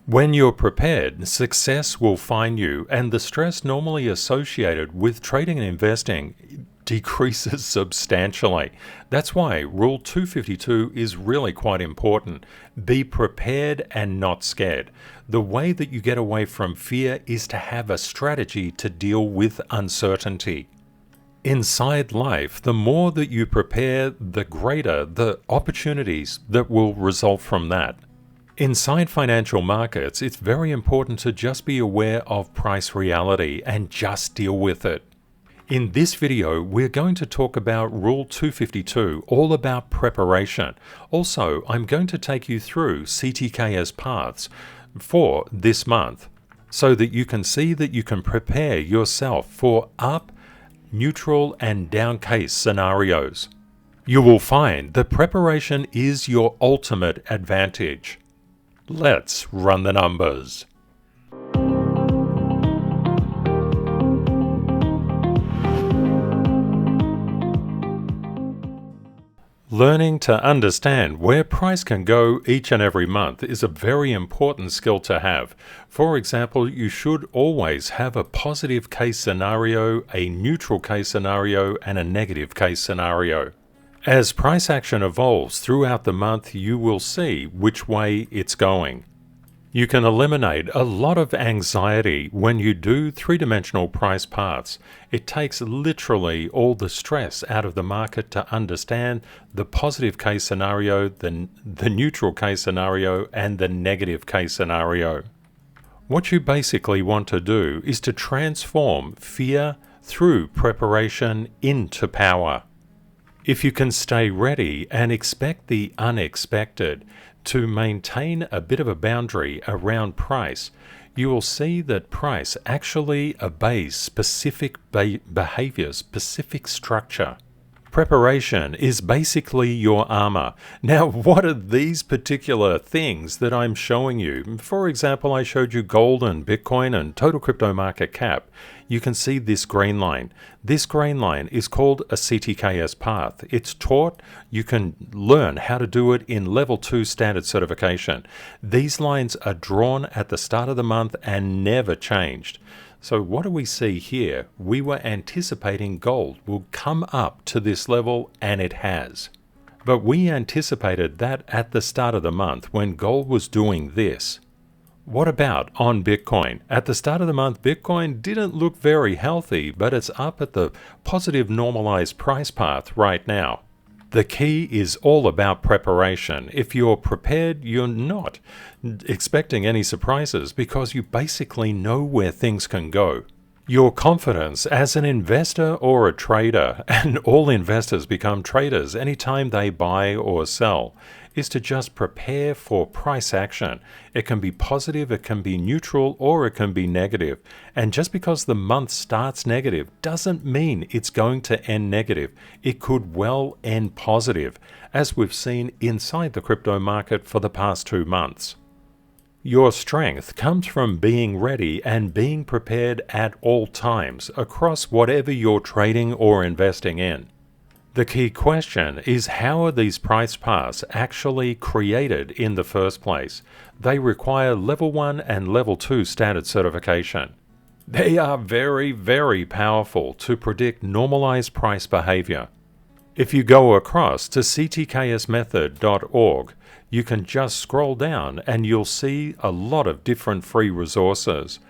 When you're prepared, success will find you, and the stress normally associated with trading and investing decreases substantially. That's why Rule 252 is really quite important. Be prepared and not scared. The way that you get away from fear is to have a strategy to deal with uncertainty. Inside life, the more that you prepare, the greater the opportunities that will result from that. Inside financial markets, it's very important to just be aware of price reality and just deal with it. In this video, we're going to talk about Rule 252, all about preparation. Also, I'm going to take you through CTKS paths for this month so that you can see that you can prepare yourself for up, neutral, and down case scenarios. You will find that preparation is your ultimate advantage. Let's run the numbers. Learning to understand where price can go each and every month is a very important skill to have. For example, you should always have a positive case scenario, a neutral case scenario, and a negative case scenario. As price action evolves throughout the month, you will see which way it's going. You can eliminate a lot of anxiety when you do three-dimensional price paths. It takes literally all the stress out of the market to understand the positive case scenario, the neutral case scenario, and the negative case scenario. What you basically want to do is to transform fear through preparation into power. If you can stay ready and expect the unexpected, to maintain a bit of a boundary around price, you will see that price actually obeys specific behavior, specific structure. Preparation is basically your armor. Now, what are these particular things that I'm showing you? For example, I showed you gold and Bitcoin and total crypto market cap. You can see this green line. This green line is called a CTKS path. It's taught. You can learn how to do it in level 2 standard certification. These lines are drawn at the start of the month and never changed. So what do we see here? We were anticipating gold will come up to this level, and it has. But we anticipated that at the start of the month when gold was doing this. What about on Bitcoin? At the start of the month, Bitcoin didn't look very healthy, but it's up at the positive normalized price path right now. The key is all about preparation. If you're prepared, you're not expecting any surprises because you basically know where things can go. Your confidence as an investor or a trader, and all investors become traders anytime they buy or sell, is to just prepare for price action. It can be positive, it can be neutral, or it can be negative. And just because the month starts negative doesn't mean it's going to end negative. It could well end positive, as we've seen inside the crypto market for the past 2 months. Your strength comes from being ready and being prepared at all times across whatever you're trading or investing in. The key question is, how are these price paths actually created in the first place? They require level 1 and level 2 standard certification. They are very, very powerful to predict normalized price behavior. If you go across to CTKSMethod.org, you can just scroll down and you'll see a lot of different free resources.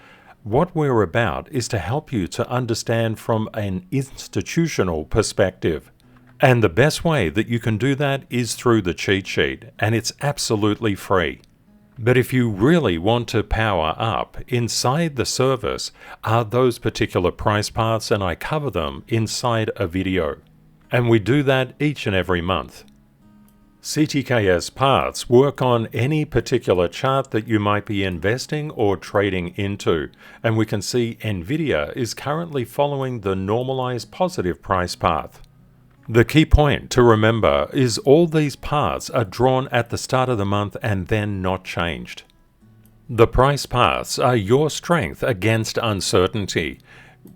What we're about is to help you to understand from an institutional perspective. And the best way that you can do that is through the cheat sheet, and it's absolutely free. But if you really want to power up, inside the service are those particular price paths, and I cover them inside a video. And we do that each and every month. CTKS paths work on any particular chart that you might be investing or trading into, and we can see NVDA is currently following the normalized positive price path. The key point to remember is all these paths are drawn at the start of the month and then not changed. The price paths are your strength against uncertainty.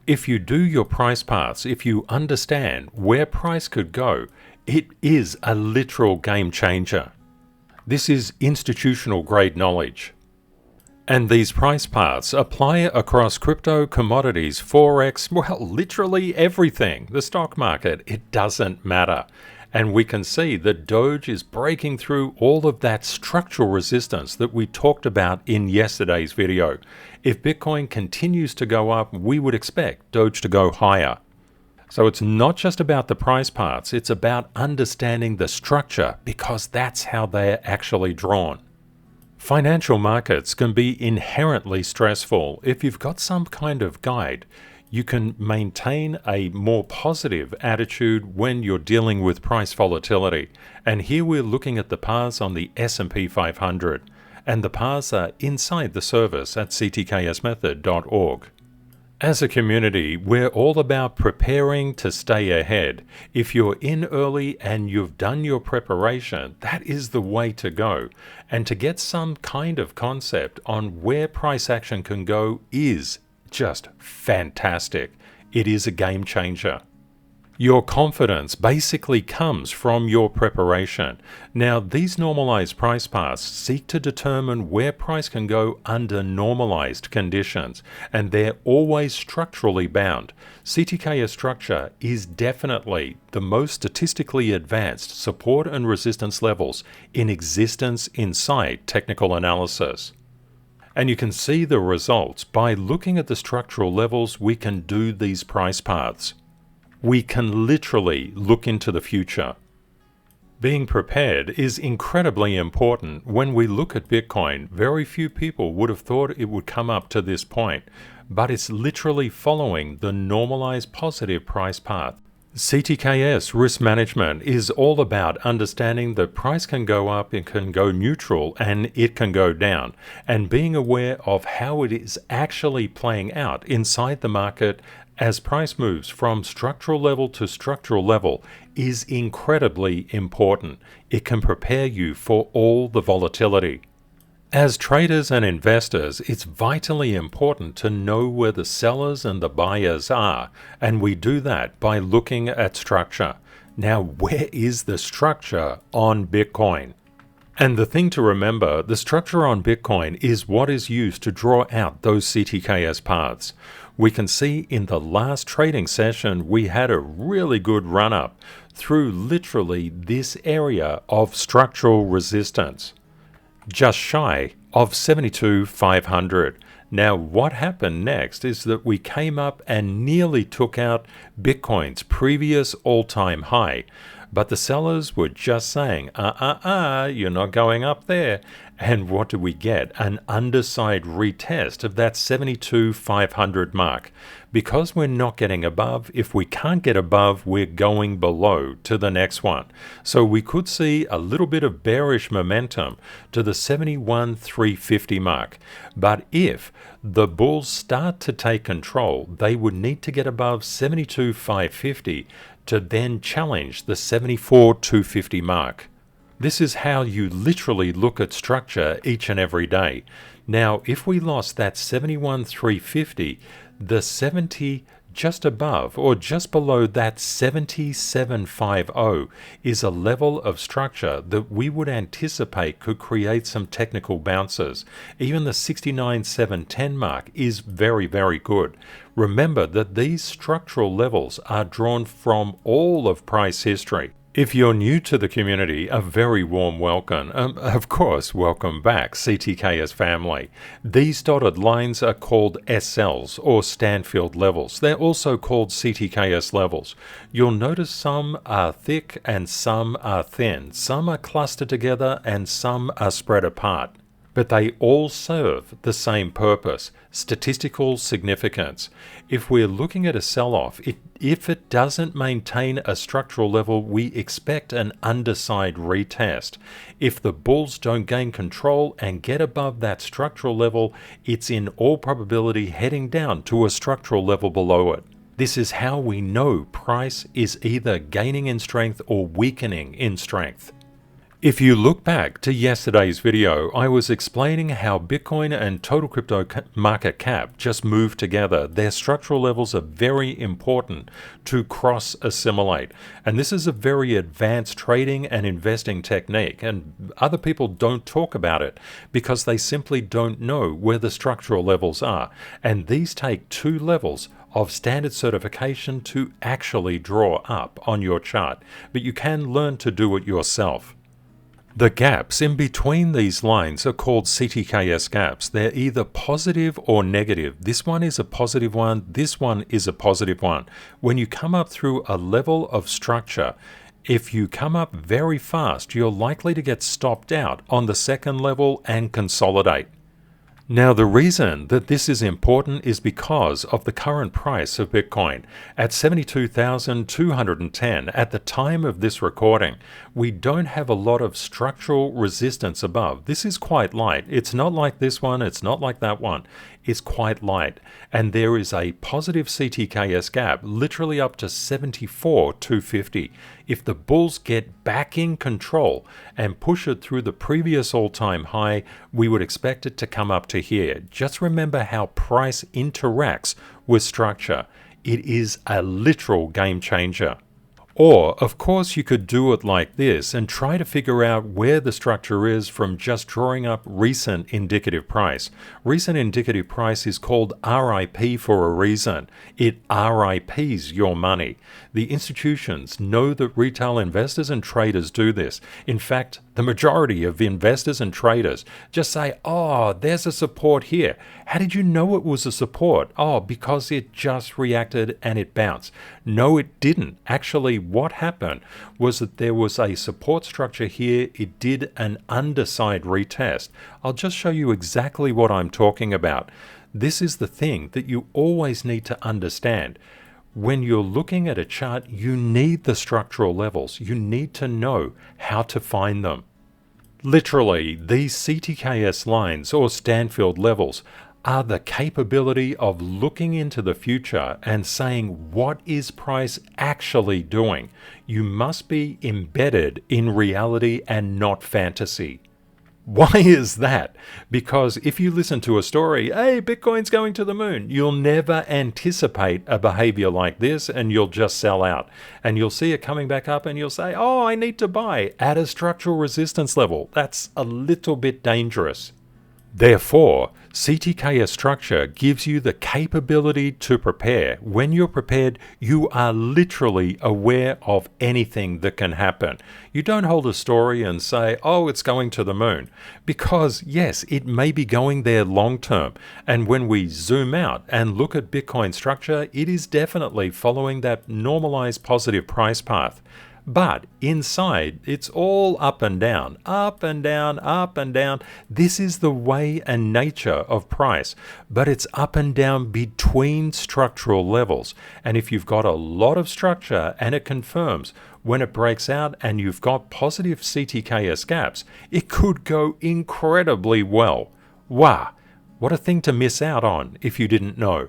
If you do your price paths, if you understand where price could go, it is a literal game changer. This is institutional grade knowledge. And these price paths apply across crypto, commodities, Forex, well, literally everything. The stock market, it doesn't matter. And we can see that DOGE is breaking through all of that structural resistance that we talked about in yesterday's video. If Bitcoin continues to go up, we would expect DOGE to go higher. So it's not just about the price paths, it's about understanding the structure, because that's how they're actually drawn. Financial markets can be inherently stressful. If you've got some kind of guide, you can maintain a more positive attitude when you're dealing with price volatility. And here we're looking at the paths on the S&P 500. And the paths are inside the service at ctksmethod.org. As a community, we're all about preparing to stay ahead. If you're in early and you've done your preparation, that is the way to go. And to get some kind of concept on where price action can go is just fantastic. It is a game changer. Your confidence basically comes from your preparation. Now, these normalized price paths seek to determine where price can go under normalized conditions, and they're always structurally bound. CTKS structure is definitely the most statistically advanced support and resistance levels in existence inside technical analysis. And you can see the results by looking at the structural levels we can do these price paths. We can literally look into the future. Being prepared is incredibly important. When we look at Bitcoin, very few people would have thought it would come up to this point, but it's literally following the normalized positive price path. CTKS risk management is all about understanding that price can go up, it can go neutral, and it can go down, and being aware of how it is actually playing out inside the market as price moves from structural level to structural level is incredibly important. It can prepare you for all the volatility. As traders and investors, it's vitally important to know where the sellers and the buyers are, and we do that by looking at structure. Now, where is the structure on Bitcoin? And the thing to remember, the structure on Bitcoin is what is used to draw out those CTKS paths. We can see in the last trading session we had a really good run up through literally this area of structural resistance, just shy of 72,500. Now what happened next is that we came up and nearly took out Bitcoin's previous all-time high. But the sellers were just saying, you're not going up there. And what do we get? An underside retest of that 72,500 mark. Because we're not getting above, if we can't get above, we're going below to the next one. So we could see a little bit of bearish momentum to the 71,350 mark. But if the bulls start to take control, they would need to get above 72,550 to then challenge the 74,250 mark. This is how you literally look at structure each and every day. Now, if we lost that 71,350, the 70 just above or just below that 77,50 is a level of structure that we would anticipate could create some technical bounces. Even the 69,710 mark is very, very good. Remember that these structural levels are drawn from all of price history. If you're new to the community, a very warm welcome. Of course, welcome back, CTKS family. These dotted lines are called SLs, or Stanfield levels. They're also called CTKS levels. You'll notice some are thick and some are thin. Some are clustered together and some are spread apart. But they all serve the same purpose, statistical significance. If we're looking at a sell-off, if it doesn't maintain a structural level, we expect an underside retest. If the bulls don't gain control and get above that structural level, it's in all probability heading down to a structural level below it. This is how we know price is either gaining in strength or weakening in strength. If you look back to yesterday's video, I was explaining how Bitcoin and total crypto market cap just move together. Their structural levels are very important to cross-assimilate. And this is a very advanced trading and investing technique. And other people don't talk about it because they simply don't know where the structural levels are. And these take 2 levels of standard certification to actually draw up on your chart. But you can learn to do it yourself. The gaps in between these lines are called CTKS gaps. They're either positive or negative. This one is a positive one, this one is a positive one. When you come up through a level of structure, if you come up very fast, you're likely to get stopped out on the second level and consolidate. Now, the reason that this is important is because of the current price of Bitcoin. At 72,210 at the time of this recording, we don't have a lot of structural resistance above. This is quite light. It's not like this one, it's not like that one. It's quite light. And there is a positive CTKS gap, literally up to 74,250. If the bulls get back in control and push it through the previous all-time high, we would expect it to come up to here. Just remember how price interacts with structure. It is a literal game changer. Or, of course, you could do it like this and try to figure out where the structure is from just drawing up recent indicative price. Recent indicative price is called RIP for a reason. It RIPs your money. The institutions know that retail investors and traders do this. In fact, the majority of investors and traders just say, oh, there's a support here. How did you know it was a support? Oh, because it just reacted and it bounced. No, it didn't. Actually, what happened was that there was a support structure here. It did an underside retest. I'll just show you exactly what I'm talking about. This is the thing that you always need to understand. When you're looking at a chart, you need the structural levels. You need to know how to find them. Literally, these CTKS lines or Stanfield levels are the capability of looking into the future and saying, what is price actually doing? You must be embedded in reality and not fantasy. Why is that? Because if you listen to a story, hey, Bitcoin's going to the moon, you'll never anticipate a behavior like this and you'll just sell out. And you'll see it coming back up and you'll say, oh, I need to buy at a structural resistance level. That's a little bit dangerous. Therefore, CTKS structure gives you the capability to prepare. When you're prepared, you are literally aware of anything that can happen. You don't hold a story and say, oh, it's going to the moon. Because, yes, it may be going there long term. And when we zoom out and look at Bitcoin structure, it is definitely following that normalized positive price path. But inside, it's all up and down, up and down, up and down. This is the way and nature of price, but it's up and down between structural levels. And if you've got a lot of structure and it confirms, when it breaks out and you've got positive CTKS gaps, it could go incredibly well. Wow, what a thing to miss out on if you didn't know.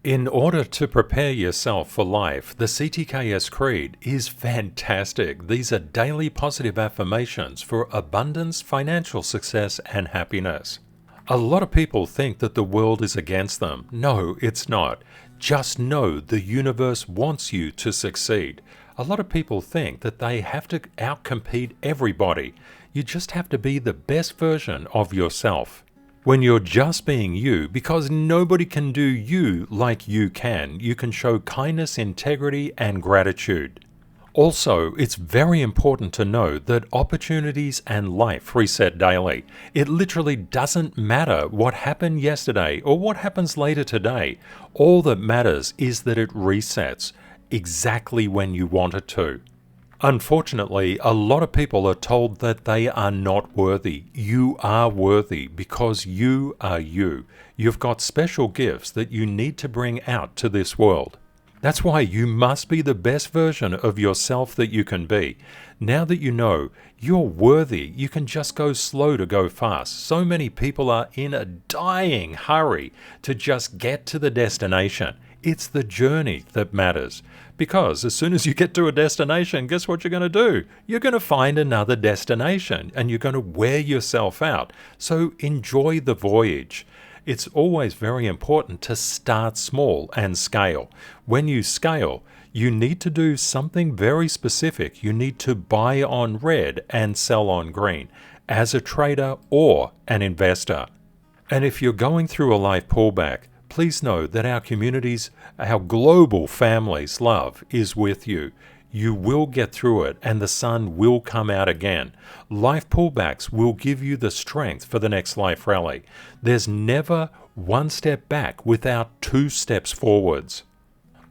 In order to prepare yourself for life, the CTKS Creed is fantastic. These are daily positive affirmations for abundance, financial success, and happiness. A lot of people think that the world is against them. No, it's not. Just know the universe wants you to succeed. A lot of people think that they have to outcompete everybody. You just have to be the best version of yourself. When you're just being you, because nobody can do you like you can show kindness, integrity, and gratitude. Also, it's very important to know that opportunities and life reset daily. It literally doesn't matter what happened yesterday or what happens later today. All that matters is that it resets exactly when you want it to. Unfortunately, a lot of people are told that they are not worthy. You are worthy because you are you. You've got special gifts that you need to bring out to this world. That's why you must be the best version of yourself that you can be. Now that you know you're worthy, you can just go slow to go fast. So many people are in a dying hurry to just get to the destination. It's the journey that matters. Because as soon as you get to a destination, guess what you're going to do? You're going to find another destination and you're going to wear yourself out. So enjoy the voyage. It's always very important to start small and scale. When you scale, you need to do something very specific. You need to buy on red and sell on green as a trader or an investor. And if you're going through a life pullback, please know that our communities, our global family's love is with you. You will get through it and the sun will come out again. Life pullbacks will give you the strength for the next life rally. There's never one step back without two steps forwards.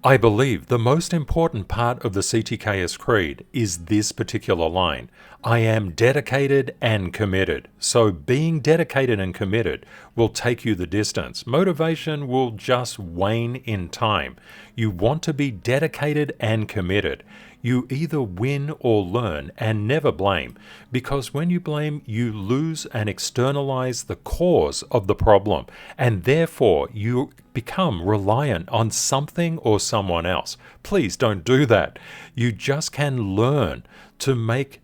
I believe the most important part of the CTKS Creed is this particular line. I am dedicated and committed. So being dedicated and committed will take you the distance. Motivation will just wane in time. You want to be dedicated and committed. You either win or learn and never blame, because when you blame, you lose and externalize the cause of the problem, and therefore you become reliant on something or someone else. Please don't do that. You just can learn to make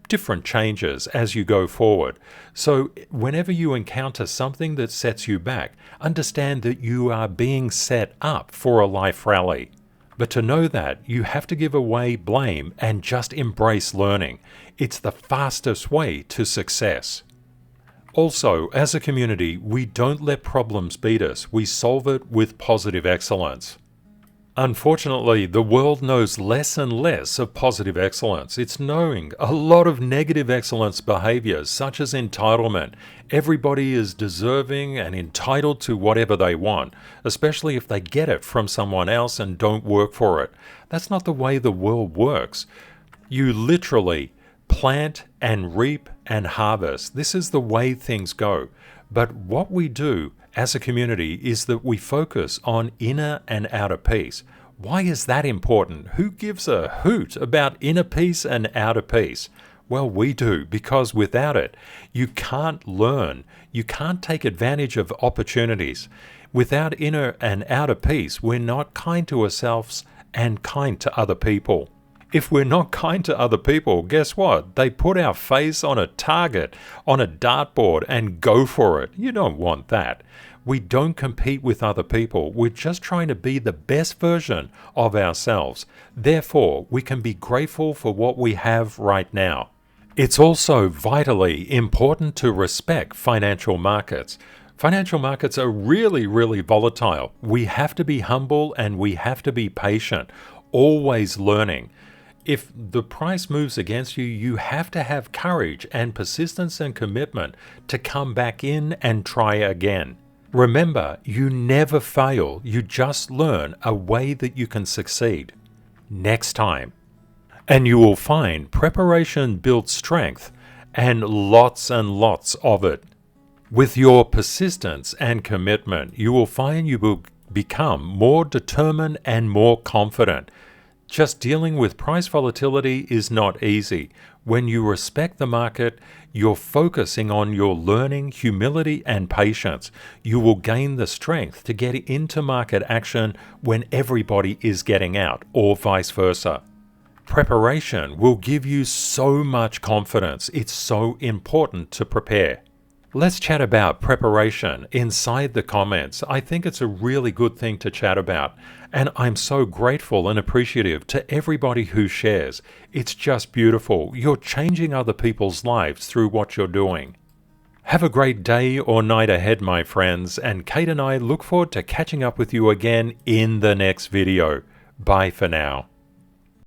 different changes as you go forward. So whenever you encounter something that sets you back, understand that you are being set up for a life rally. But to know that, you have to give away blame and just embrace learning. It's the fastest way to success. Also, as a community, we don't let problems beat us. We solve it with positive excellence. Unfortunately, the world knows less and less of positive excellence. It's knowing a lot of negative excellence behaviors, such as entitlement. Everybody is deserving and entitled to whatever they want, especially if they get it from someone else and don't work for it. That's not the way the world works. You literally plant and reap and harvest. This is the way things go. But what we do as a community is that we focus on inner and outer peace. Why is that important? Who gives a hoot about inner peace and outer peace? Well, we do, because without it, you can't learn. You can't take advantage of opportunities. Without inner and outer peace, we're not kind to ourselves and kind to other people. If we're not kind to other people, guess what? They put our face on a target, on a dartboard, and go for it. You don't want that. We don't compete with other people. We're just trying to be the best version of ourselves. Therefore, we can be grateful for what we have right now. It's also vitally important to respect financial markets. Financial markets are really, really volatile. We have to be humble and we have to be patient, always learning. If the price moves against you, you have to have courage and persistence and commitment to come back in and try again. Remember, you never fail. You just learn a way that you can succeed next time. And you will find preparation builds strength, and lots of it. With your persistence and commitment, you will find you will become more determined and more confident. Just dealing with price volatility is not easy. When you respect the market, you're focusing on your learning, humility, and patience. You will gain the strength to get into market action when everybody is getting out, or vice versa. Preparation will give you so much confidence. It's so important to prepare. Let's chat about preparation inside the comments. I think it's a really good thing to chat about. And I'm so grateful and appreciative to everybody who shares. It's just beautiful. You're changing other people's lives through what you're doing. Have a great day or night ahead, my friends. And Kate and I look forward to catching up with you again in the next video. Bye for now.